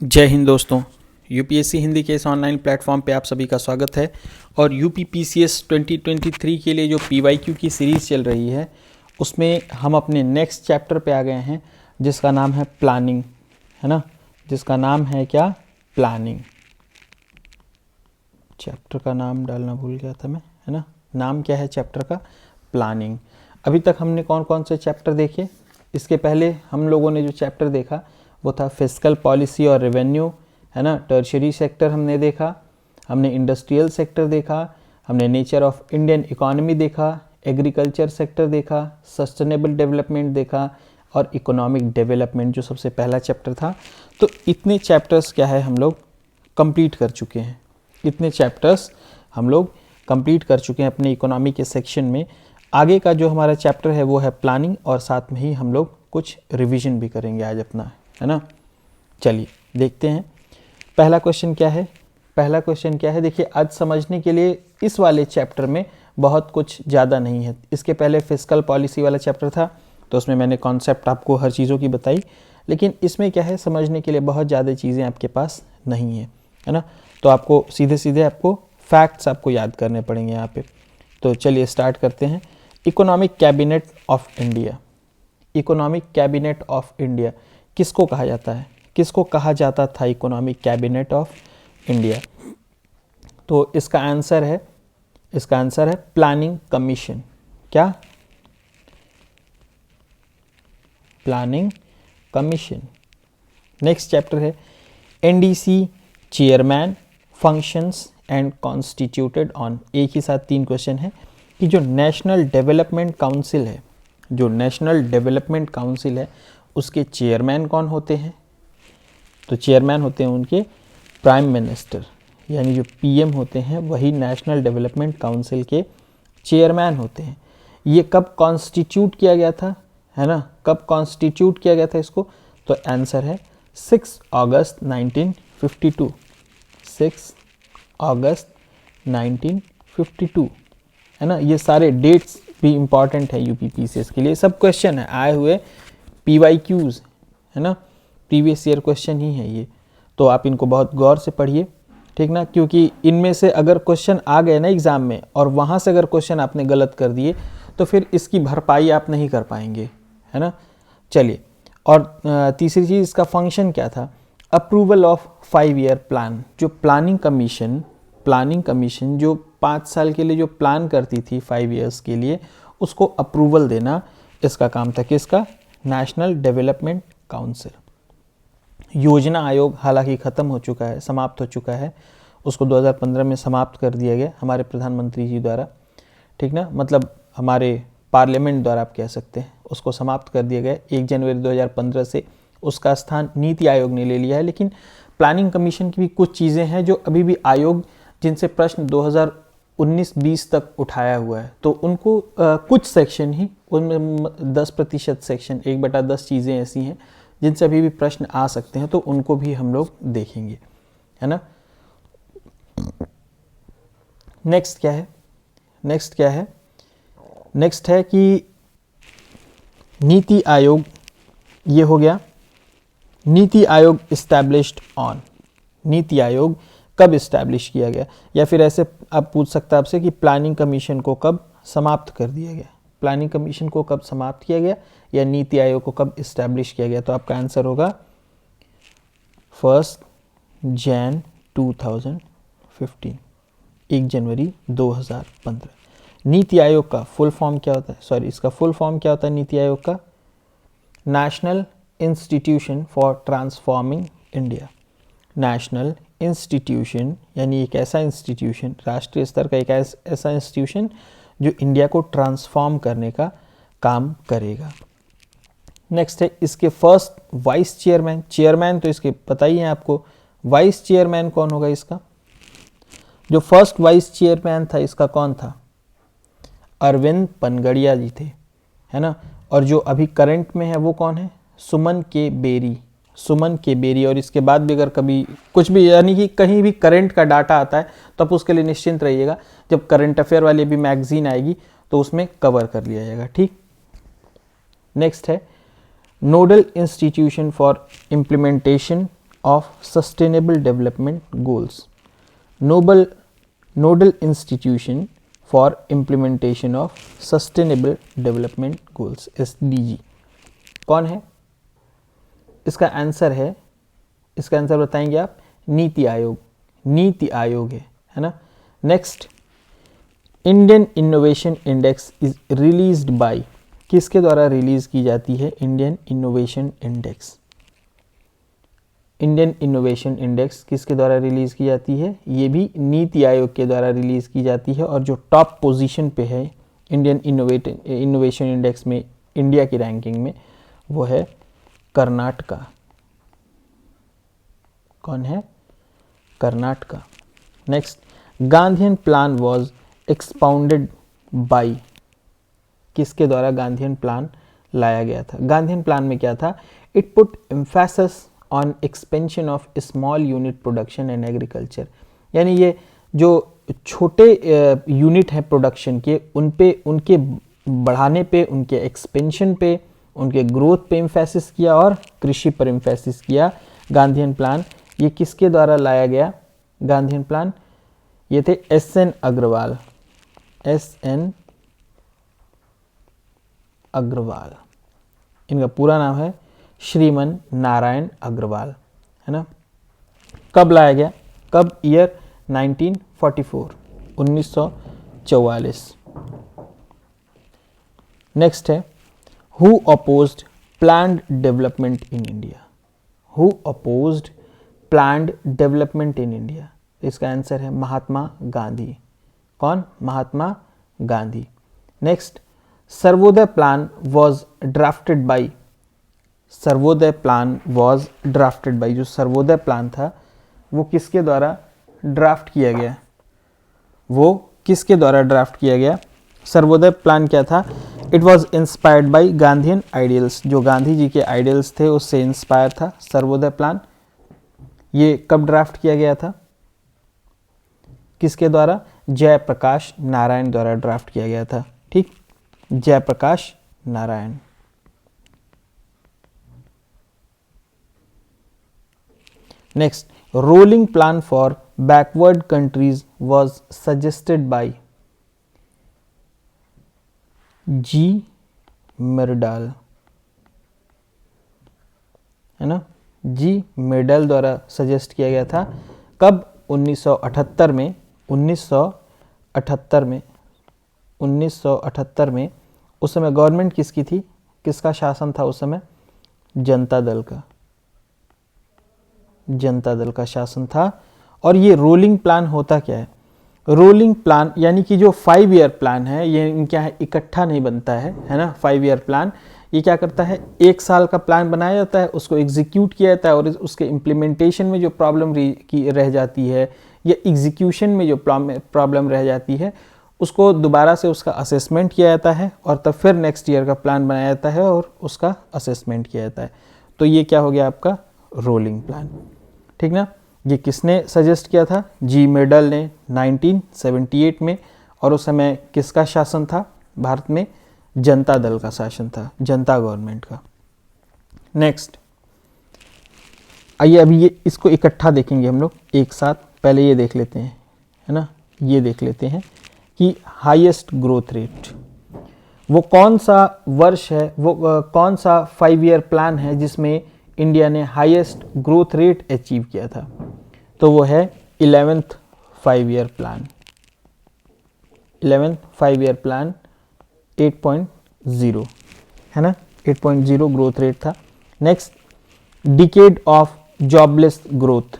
जय हिंद दोस्तों। यूपीएससी हिंदी के इस ऑनलाइन प्लेटफॉर्म पे आप सभी का स्वागत है। और यूपीपीसीएस 2023 के लिए जो पीवाईक्यू की सीरीज़ चल रही है उसमें हम अपने नेक्स्ट चैप्टर पे आ गए हैं जिसका नाम है प्लानिंग, है ना। जिसका नाम है क्या? प्लानिंग। चैप्टर का नाम डालना भूल गया था मैं, है ना। नाम क्या है चैप्टर का? प्लानिंग। अभी तक हमने कौन कौन से चैप्टर देखे? इसके पहले हम लोगों ने जो चैप्टर देखा वो था फिस्कल पॉलिसी और रेवेन्यू, है ना। टर्शियरी सेक्टर हमने देखा, हमने इंडस्ट्रियल सेक्टर देखा, हमने नेचर ऑफ इंडियन इकोनॉमी देखा, एग्रीकल्चर सेक्टर देखा, सस्टेनेबल डेवलपमेंट देखा और इकोनॉमिक डेवलपमेंट जो सबसे पहला चैप्टर था। तो इतने चैप्टर्स क्या है हम लोग कंप्लीट कर चुके हैं। इतने चैप्टर्स हम लोग कंप्लीट कर चुके हैं अपने इकोनॉमी के सेक्शन में। आगे का जो हमारा चैप्टर है वो है प्लानिंग और साथ में ही हम लोग कुछ रिवीजन भी करेंगे आज अपना, है ना। चलिए देखते हैं पहला क्वेश्चन क्या है। पहला क्वेश्चन क्या है, देखिए आज समझने के लिए इस वाले चैप्टर में बहुत कुछ ज़्यादा नहीं है। इसके पहले फिस्कल पॉलिसी वाला चैप्टर था तो उसमें मैंने कॉन्सेप्ट आपको हर चीज़ों की बताई, लेकिन इसमें क्या है समझने के लिए बहुत ज़्यादा चीज़ें आपके पास नहीं है ना। तो आपको सीधे सीधे आपको फैक्ट्स आपको याद करने पड़ेंगे यहाँ पे। तो चलिए स्टार्ट करते हैं। Economic cabinet of India. Economic cabinet of India किसको कहा जाता है? किसको कहा जाता था इकोनॉमिक कैबिनेट ऑफ इंडिया? तो इसका आंसर है प्लानिंग कमीशन। क्या? Planning commission. नेक्स्ट चैप्टर है NDC chairman functions and constituted on. एक ही साथ तीन क्वेश्चन है कि जो नेशनल डेवलपमेंट काउंसिल है, जो नेशनल डेवलपमेंट काउंसिल है उसके चेयरमैन कौन होते हैं? तो चेयरमैन होते हैं उनके प्राइम मिनिस्टर, यानी जो पीएम होते हैं वही नेशनल डेवलपमेंट काउंसिल के चेयरमैन होते हैं। ये कब कॉन्स्टिट्यूट किया गया था, है ना? कब कॉन्स्टिट्यूट किया गया था इसको? तो आंसर है 6 अगस्त 1952। 6 अगस्त 1952, है ना। ये सारे डेट्स भी इंपॉर्टेंट है यूपीपीसीएस के लिए। सब क्वेश्चन है आए हुए पीवाईक्यूज, है ना, प्रीवियस ईयर क्वेश्चन ही है ये। तो आप इनको बहुत गौर से पढ़िए, ठीक ना, क्योंकि इनमें से अगर क्वेश्चन आ गए ना एग्जाम में और वहाँ से अगर क्वेश्चन आपने गलत कर दिए तो फिर इसकी भरपाई आप नहीं कर पाएंगे, है ना। चलिए, और तीसरी चीज़ इसका फंक्शन क्या था? Approval of 5 year plan. जो प्लानिंग कमीशन जो 5 साल के लिए जो प्लान करती थी 5 ईयर्स के लिए, उसको अप्रूवल देना इसका काम था। किसका? National development council. योजना आयोग हालांकि ख़त्म हो चुका है, समाप्त हो चुका है, उसको 2015 में समाप्त कर दिया गया हमारे प्रधानमंत्री जी द्वारा, ठीक ना, मतलब हमारे पार्लियामेंट द्वारा आप कह सकते हैं, उसको समाप्त कर दिया गया 1 जनवरी 2015 से। उसका स्थान नीति आयोग ने ले लिया है। लेकिन प्लानिंग कमीशन की भी कुछ चीज़ें हैं जो अभी भी आयोग जिनसे प्रश्न 2019-20 तक उठाया हुआ है, तो उनको कुछ सेक्शन ही, उनमें 10% सेक्शन 1/10 चीज़ें ऐसी हैं जिनसे अभी भी प्रश्न आ सकते हैं, तो उनको भी हम लोग देखेंगे, है ना। नेक्स्ट क्या है? नेक्स्ट है कि नीति आयोग। ये हो गया नीति आयोग इस्टेब्लिश्ड ऑन। नीति आयोग कब इस्टेब्लिश किया गया? या फिर ऐसे आप पूछ सकते हैं आपसे कि प्लानिंग कमीशन को कब समाप्त कर दिया गया? प्लानिंग कमीशन को कब समाप्त किया गया या नीति आयोग को कब इस्टेब्लिश किया गया? तो आपका आंसर होगा 1 जनवरी 2015, 1 जनवरी 2015। नीति आयोग का फुल फॉर्म क्या होता है? इसका फुल फॉर्म क्या होता है नीति आयोग का? National institution for transforming India. National institution यानी एक ऐसा इंस्टीट्यूशन, राष्ट्रीय स्तर का एक ऐसा इंस्टीट्यूशन जो इंडिया को ट्रांसफॉर्म करने का काम करेगा। नेक्स्ट है इसके फर्स्ट वाइस चेयरमैन। चेयरमैन तो इसके पता ही है आपको, वाइस चेयरमैन कौन होगा इसका? जो फर्स्ट वाइस चेयरमैन था इसका कौन था? अरविंद पनगड़िया जी थे, है ना। और जो अभी करंट में है वो कौन है? Suman K berry. और इसके बाद भी अगर कभी कुछ भी, यानी कि कहीं भी करंट का डाटा आता है तो आप उसके लिए निश्चिंत रहिएगा, जब करंट अफेयर वाली भी मैगजीन आएगी तो उसमें कवर कर लिया जाएगा, ठीक। नेक्स्ट है nodal institution for implementation of sustainable development goals, nodal institution for implementation of sustainable development goals SDG कौन है? इसका आंसर बताएंगे आप, नीति आयोग। नीति आयोग है ना। Next, Indian innovation index is released by, किसके द्वारा रिलीज की जाती है Indian innovation index? Indian innovation index किसके द्वारा रिलीज की जाती है? ये भी नीति आयोग के द्वारा रिलीज की जाती है। और जो टॉप पोजीशन पे है इंडियन इनोवेशन इंडेक्स में, इंडिया की रैंकिंग में, वो है कर्नाटका। कौन है? Karnataka. Next, Gandhian plan was expounded by, किसके द्वारा गांधीयन प्लान लाया गया था? गांधीयन प्लान में क्या था? It put emphasis on expansion of small unit production and agriculture, यानी ये जो छोटे यूनिट हैं प्रोडक्शन के, उन पे, उनके बढ़ाने पे, उनके एक्सपेंशन पे, उनके ग्रोथ पे एम्फेसिस किया और कृषि पर एम्फेसिस किया। गांधीयन प्लान ये किसके द्वारा लाया गया? गांधीयन प्लान ये थे SN अग्रवाल। SN अग्रवाल, इनका पूरा नाम है श्रीमन नारायण अग्रवाल, है ना। कब लाया गया? कब? ईयर 1944, 1944। नेक्स्ट है, who opposed planned development in India? Who opposed planned development in India? इसका आंसर है महात्मा गांधी। कौन? Mahatma Gandhi. Next, Sarvodaya plan was drafted by, Sarvodaya plan was drafted by, जो सर्वोदय प्लान था वो किसके द्वारा ड्राफ्ट किया गया? वो किसके द्वारा ड्राफ्ट किया गया? सर्वोदय प्लान क्या था? It was inspired by Gandhian ideals, जो गांधी जी के आइडियल्स थे उससे इंस्पायर था सर्वोदय प्लान। ये कब ड्राफ्ट किया गया था? किसके द्वारा? जयप्रकाश नारायण द्वारा ड्राफ्ट किया गया था। ठीक, Jayaprakash Narayan. Next, rolling plan for backward countries was suggested by G. Myrdal, है ना। G. मेरडाल द्वारा सजेस्ट किया गया था। कब? 1978 में। 1978 में, 1978 में। उस समय गवर्नमेंट किसकी थी? किसका शासन था उस समय? जनता दल का, जनता दल का शासन था। और ये रोलिंग प्लान होता क्या है? रोलिंग प्लान यानी कि जो 5 ईयर प्लान है, ये क्या है, इकट्ठा नहीं बनता है ना। 5 ईयर प्लान ये क्या करता है? 1 साल का प्लान बनाया जाता है, उसको एग्जीक्यूट किया जाता है, और उसके इम्प्लीमेंटेशन में जो प्रॉब्लम रह जाती है या एग्जीक्यूशन में जो प्रॉब्लम रह जाती है, उसको दोबारा से उसका असेसमेंट किया जाता है, और तब फिर नेक्स्ट ईयर का प्लान बनाया जाता है और उसका असेसमेंट किया जाता है। तो ये क्या हो गया आपका? Rolling plan. ठीक ना। ये किसने सजेस्ट किया था? G. मेरडाल ने 1978 में। और उस समय किसका शासन था भारत में? जनता दल का शासन था, जनता गवर्नमेंट का। नेक्स्ट, आइए अभी ये इसको इकट्ठा देखेंगे हम लोग एक साथ। पहले ये देख लेते हैं, है ना, ये देख लेते हैं कि हाईएस्ट ग्रोथ रेट वो कौन सा वर्ष है, वो कौन सा 5 ईयर प्लान है जिसमें इंडिया ने हाईएस्ट ग्रोथ रेट अचीव किया था? तो वो है 11th 5 year plan. 11th 5 year plan 8.0, है ना, 8.0 ग्रोथ रेट था। Next, decade of jobless growth.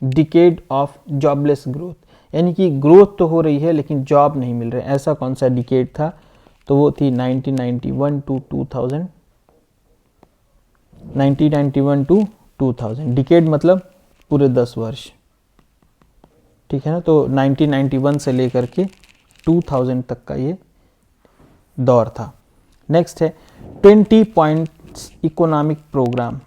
Decade of jobless growth यानी कि ग्रोथ तो हो रही है लेकिन जॉब नहीं मिल रहे, ऐसा कौन सा डिकेड था? तो वो थी 1991 टू 2000। 1991 टू 2000, डिकेड मतलब पूरे 10 वर्ष। ठीक है ना। तो 1991 से लेकर के 2000 तक का ये दौर था। नेक्स्ट है 20 points economic programme.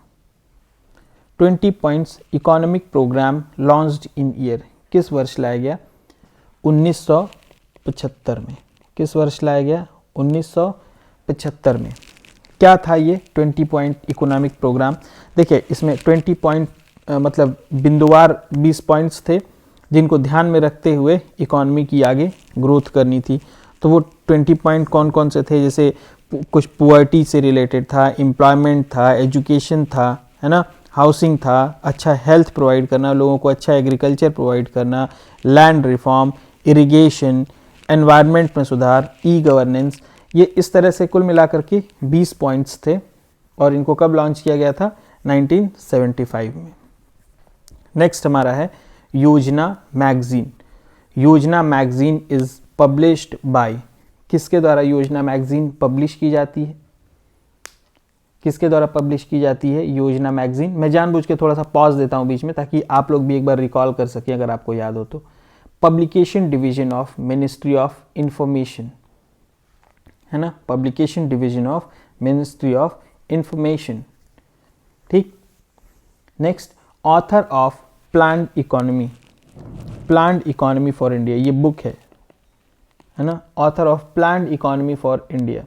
20 points economic programme launched in year, किस वर्ष लाया गया? 1975 में। किस वर्ष लाया गया? 1975 में। क्या था ये 20 पॉइंट इकोनॉमिक प्रोग्राम? देखिए इसमें 20 पॉइंट मतलब बिंदुवार 20 पॉइंट्स थे जिनको ध्यान में रखते हुए इकॉनमी की आगे ग्रोथ करनी थी। तो वो 20 पॉइंट कौन कौन से थे, जैसे कुछ पुअर्टी से रिलेटेड था, एम्प्लॉयमेंट था, एजुकेशन था, है ना, हाउसिंग था, अच्छा हेल्थ प्रोवाइड करना, लोगों को अच्छा एग्रीकल्चर प्रोवाइड करना, लैंड रिफॉर्म, इरिगेशन, एनवायरनमेंट में सुधार, ई गवर्नेंस। ये इस तरह से कुल मिलाकर के 20 पॉइंट्स थे और इनको कब लॉन्च किया गया था, 1975 में। नेक्स्ट हमारा है योजना मैगजीन। योजना मैगजीन इज पब्लिश्ड बाय, किसके द्वारा योजना मैगजीन पब्लिश की जाती है, किसके द्वारा पब्लिश की जाती है योजना मैगजीन। मैं जानबूझ के थोड़ा सा पॉज देता हूं बीच में ताकि आप लोग भी एक बार रिकॉल कर सकें अगर आपको याद हो तो। Publication division of ministry of information, है ना, publication division of ministry of information, ठीक। Next, author of planned economy, planned economy for India, ये बुक है ना, author of planned economy for India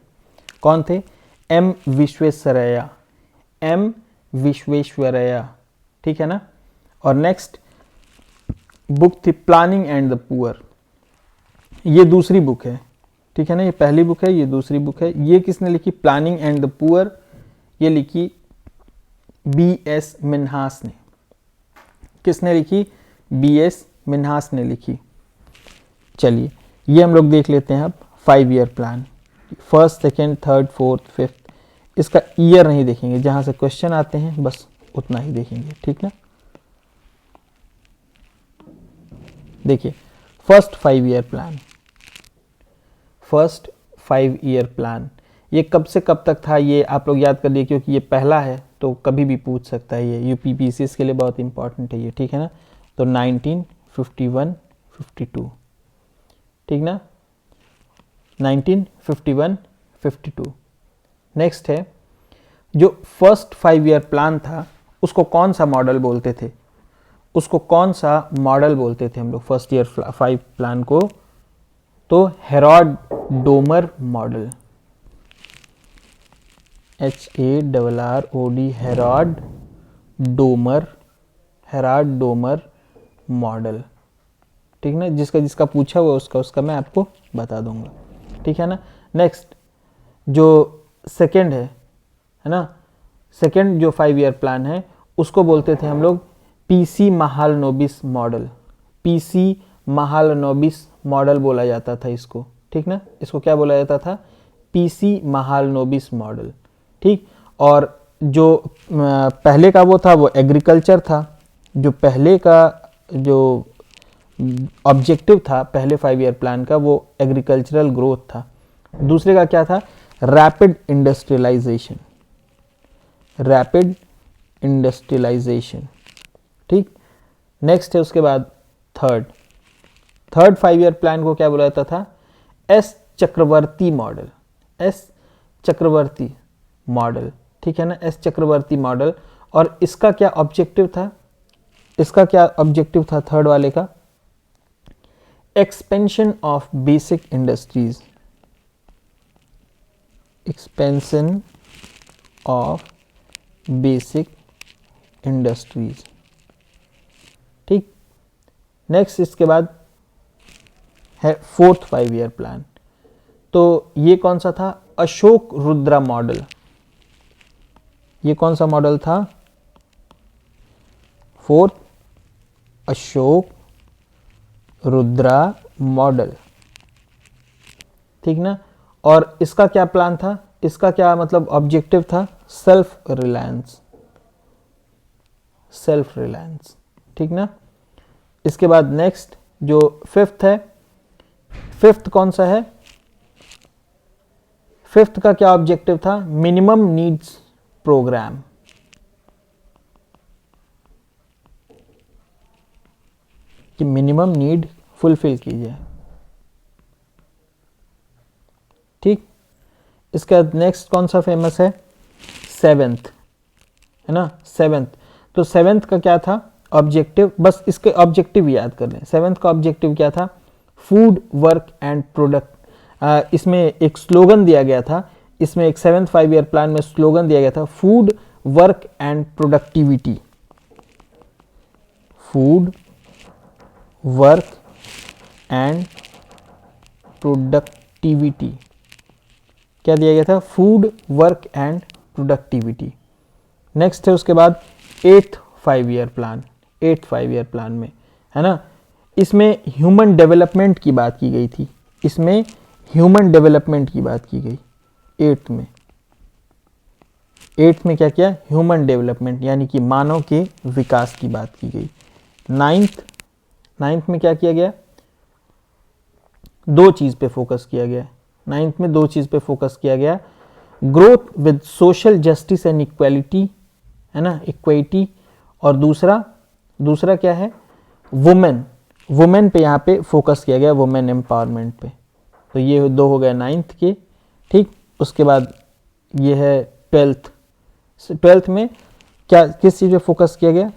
कौन थे, एम विश्वेश्वरैया, एम विश्वेश्वरैया, ठीक है ना। और नेक्स्ट बुक थी प्लानिंग एंड द पुअर, ये दूसरी बुक है, ठीक है ना, ये पहली बुक है, ये दूसरी बुक है। ये किसने लिखी, प्लानिंग एंड द पुअर, ये लिखी B.S. मिन्हास ने। किसने लिखी, B.S. मिन्हास ने लिखी। चलिए ये हम लोग देख लेते हैं अब 5 year plan, first, second, third, fourth, fifth. इसका ईयर नहीं देखेंगे, जहां से क्वेश्चन आते हैं बस उतना ही देखेंगे, ठीक ना। देखिए first 5 year plan, first 5 year plan ये कब से कब तक था, ये आप लोग याद कर लिए क्योंकि ये पहला है तो कभी भी पूछ सकता है, ये यूपीपीसीएस के लिए बहुत इंपॉर्टेंट है ये, ठीक है ना। तो 1951-52, ठीक ना, 1951-52। नेक्स्ट है जो फर्स्ट 5 ईयर प्लान था उसको कौन सा मॉडल बोलते थे, उसको कौन सा मॉडल बोलते थे हम लोग फर्स्ट ईयर 5 प्लान को, तो Harrod Domar model, HARROD, Harrod Domar, Harrod Domar model, ठीक ना। जिसका पूछा हुआ उसका मैं आपको बता दूंगा, ठीक है ना। नेक्स्ट जो सेकंड है ना, सेकंड जो 5 ईयर प्लान है उसको बोलते थे हम लोग PC Mahalanobis model, PC Mahalanobis model बोला जाता था इसको, ठीक ना। इसको क्या बोला जाता था, PC महालनोबिस मॉडल, ठीक। और जो पहले का वो था वो एग्रीकल्चर था, जो पहले का जो ऑब्जेक्टिव था पहले 5 ईयर प्लान का वो एग्रीकल्चरल ग्रोथ था। दूसरे का क्या था, रैपिड इंडस्ट्रियलाइजेशन, रैपिड इंडस्ट्रियलाइजेशन, ठीक। नेक्स्ट है उसके बाद थर्ड 5 ईयर प्लान को क्या बोला जाता था, S चक्रवर्ती मॉडल, S चक्रवर्ती मॉडल, ठीक है ना, S चक्रवर्ती मॉडल। और इसका क्या ऑब्जेक्टिव था, इसका क्या ऑब्जेक्टिव था थर्ड वाले का, expansion of basic industries, expansion of basic industries, ठीक। नेक्स्ट इसके बाद है फोर्थ 5 ईयर प्लान, तो ये कौन सा था, अशोक रुद्रा मॉडल। ये कौन सा मॉडल था, फोर्थ अशोक रुद्रा मॉडल, ठीक ना। और इसका क्या प्लान था, इसका क्या मतलब ऑब्जेक्टिव था, सेल्फ रिलायंस, सेल्फ रिलायंस, ठीक ना। इसके बाद नेक्स्ट जो फिफ्थ है, फिफ्थ कौन सा है, फिफ्थ का क्या ऑब्जेक्टिव था, मिनिमम नीड्स प्रोग्राम, कि मिनिमम नीड फुलफिल कीजिए, ठीक। इसके बाद नेक्स्ट कौन सा फेमस है, सेवेंथ, है ना, सेवेंथ। तो सेवेंथ का क्या था ऑब्जेक्टिव, बस इसके ऑब्जेक्टिव याद कर लें। सेवेंथ का ऑब्जेक्टिव क्या था, फूड वर्क एंड प्रोडक्ट। इसमें एक स्लोगन दिया गया था, इसमें एक 7th 5 ईयर प्लान में स्लोगन दिया गया था, food work and productivity, food work and productivity. क्या दिया गया था? Food work and productivity. Next है उसके बाद 8th 5 year plan. 8th 5 year plan में है ना, इसमें ह्यूमन डेवलपमेंट की बात की गई थी। इसमें ह्यूमन डेवलपमेंट की बात की गई 8th में। 8th में क्या किया? ह्यूमन डेवलपमेंट यानी कि मानव के विकास की बात की गई। 9th में क्या किया गया? दो चीज पे फोकस किया गया। 9th में दो चीज पे फोकस किया गया, growth with social justice and equality, है ना, इक्विटी, और दूसरा क्या है? वुमेन पे यहाँ पे फोकस किया गया, वुमेन एम्पावरमेंट पे। तो ये दो हो गए 9th के, ठीक। उसके बाद ये है 12th में क्या, किस चीज पे फोकस किया गया?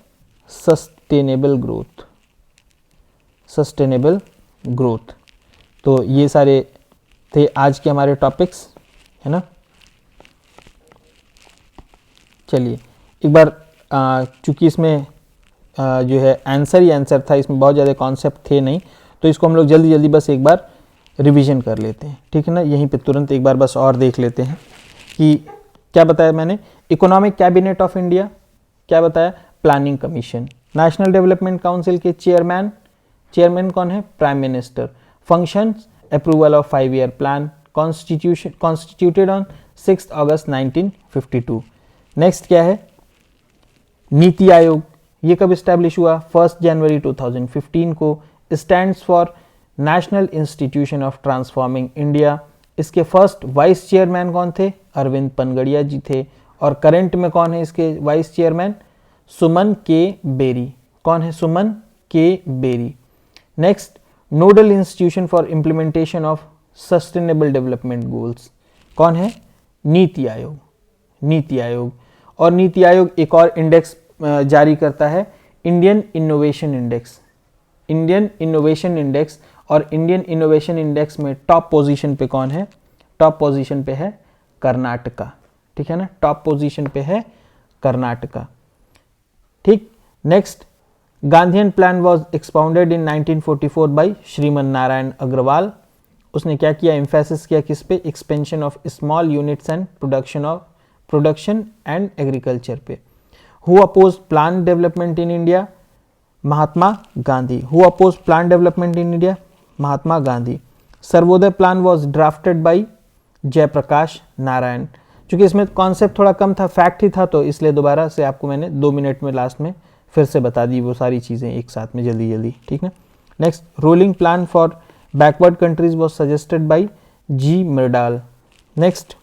Sustainable growth. तो ये सारे थे आज के हमारे टॉपिक्स, है ना। चलिए एक बार चूंकि इसमें जो है आंसर ही आंसर था, इसमें बहुत ज़्यादा कॉन्सेप्ट थे नहीं, तो इसको हम लोग जल्दी जल्दी बस एक बार रिवीजन कर लेते हैं, ठीक है ना। यहीं पे तुरंत एक बार बस और देख लेते हैं कि क्या बताया मैंने। इकोनॉमिक कैबिनेट ऑफ इंडिया, क्या बताया? Planning commission. National development council के चेयरमैन कौन है? Prime minister. Functions, approval of 5 year plan, constituted on 6 August 1952। Next क्या है? नीति आयोग। ये कब स्टैब्लिश हुआ? 1 जनवरी 2015 को। Stands for national institution of transforming India. इसके फर्स्ट वाइस चेयरमैन कौन थे? अरविंद पनगड़िया जी थे। और करंट में कौन है इसके वाइस चेयरमैन? सुमन के बेरी। कौन है? Suman K Bery. Next, nodal institution for implementation of sustainable development goals. कौन है? नीति आयोग। और नीति आयोग एक और इंडेक्स जारी करता है, इंडियन इनोवेशन इंडेक्स। और इंडियन इनोवेशन इंडेक्स में टॉप पोजीशन पे कौन है? टॉप पोजीशन पे है कर्नाटका, ठीक है ना। टॉप पोजीशन पे है कर्नाटका, ठीक। Next, Gandhian plan was expounded in 1944 by Shriman Narayan Agarwal. उसने क्या किया? एम्फेसिस किया किस पे? Expansion of small units and production and agriculture पे। Who oppose plan development in India? Mahatma Gandhi. Who oppose plan development in India? Mahatma Gandhi. Sarvodaya plan was drafted by Jayaprakash Narayan. क्योंकि इसमें concept थोड़ा कम था, फैक्ट ही था, तो इसलिए दोबारा से आपको मैंने 2 मिनट में लास्ट में फिर से बता दी वो सारी चीज़ें एक साथ में जल्दी, ठीक है। Next, rolling plan for backward countries was suggested by G Myrdal. Next,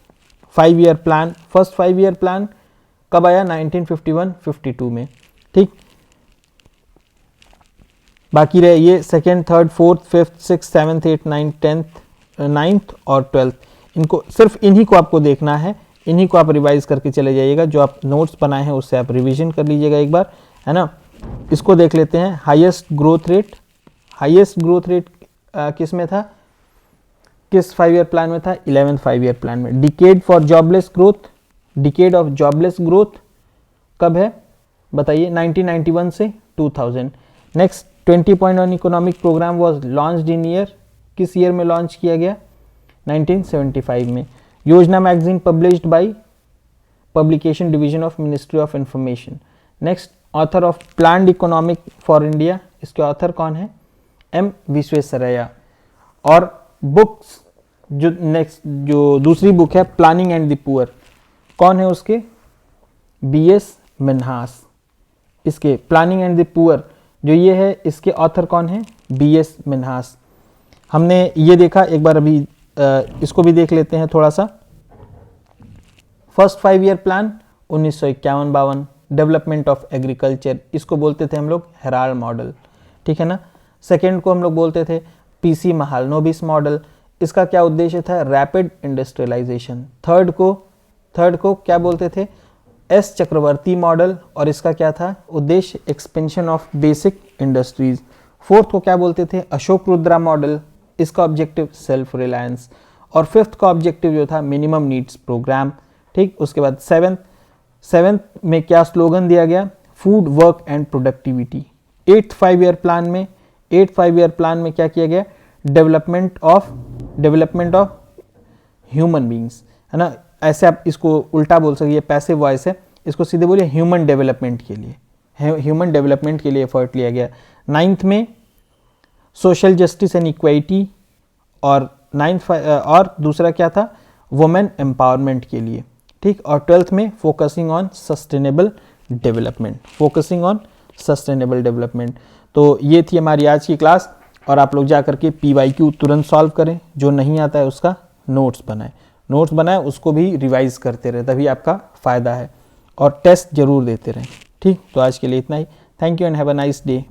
5 year plan, first 5 year plan कब आया? 1951-52 में, ठीक। बाकी रहे ये 2nd, 3rd, 4th, 5th, 6th, 7th, 8th, 9th, 10th, 9th और 12th। इनको सिर्फ इन्हीं को आपको देखना है, इन्हीं को आप रिवाइज करके चले जाइएगा। जो आप नोट्स बनाए हैं उससे आप रिवीजन कर लीजिएगा एक बार, है ना। इसको देख लेते हैं। हाईएस्ट ग्रोथ रेट किस में था? किस 5 ईयर प्लान में था? 11th 5 ईयर प्लान में। डिकेड ऑफ जॉबलेस ग्रोथ कब है बताइए? 1991 से 2000। Next, 20 point on economic programme was launched in year, किस ईयर में लॉन्च किया गया? 1975 में। Yojana magazine published by publication division of ministry of information. Next, author of planned economic for India, इसके ऑथर कौन है? एम विश्वेश्वरैया। और बुक्स जो दूसरी बुक है प्लानिंग एंड द पुअर, कौन है उसके? बीएस मिन्हास। इसके प्लानिंग एंड द पुअर जो ये है, इसके ऑथर कौन है? बीएस मिन्हास। हमने ये देखा, एक बार अभी इसको भी देख लेते हैं थोड़ा सा। First 5 year plan 1951-52, development of agriculture, इसको बोलते थे हम लोग हेराल्ड मॉडल, ठीक है ना। सेकेंड को हम लोग बोलते थे पीसी महालनोबिस मॉडल, इसका क्या उद्देश्य था? Rapid industrialisation. थर्ड को क्या बोलते थे? एस चक्रवर्ती मॉडल, और इसका क्या था उद्देश्य? Expansion of basic industries. Fourth को क्या बोलते थे? अशोक रुद्रा मॉडल, इसका ऑब्जेक्टिव सेल्फ रिलायंस। और फिफ्थ का ऑब्जेक्टिव जो था मिनिमम नीड्स प्रोग्राम, ठीक। उसके बाद सेवेंथ में क्या स्लोगन दिया गया? Food work and productivity. 8th 5 year plan में, 8th 5 ईयर प्लान में क्या किया गया, डेवलपमेंट ऑफ ह्यूमन बींग्स, है ना, ऐसे आप इसको उल्टा बोल सकते, पैसिव वॉइस है, इसको सीधे बोलिए ह्यूमन डेवलपमेंट के लिए, ह्यूमन डेवलपमेंट के लिए एफर्ट लिया गया। 9th में सोशल जस्टिस एंड इक्वालिटी, और 9th और दूसरा क्या था, वुमेन एम्पावरमेंट के लिए, ठीक। और 12th में focusing on sustainable development, focusing on sustainable development. तो ये थी हमारी आज की क्लास, और आप लोग जा करके PYQ तुरंत सॉल्व करें, जो नहीं आता है उसका नोट्स बनाए, उसको भी रिवाइज करते रहे, तभी आपका फ़ायदा है, और टेस्ट जरूर देते रहें, ठीक। तो आज के लिए इतना ही, thank you and have a nice day.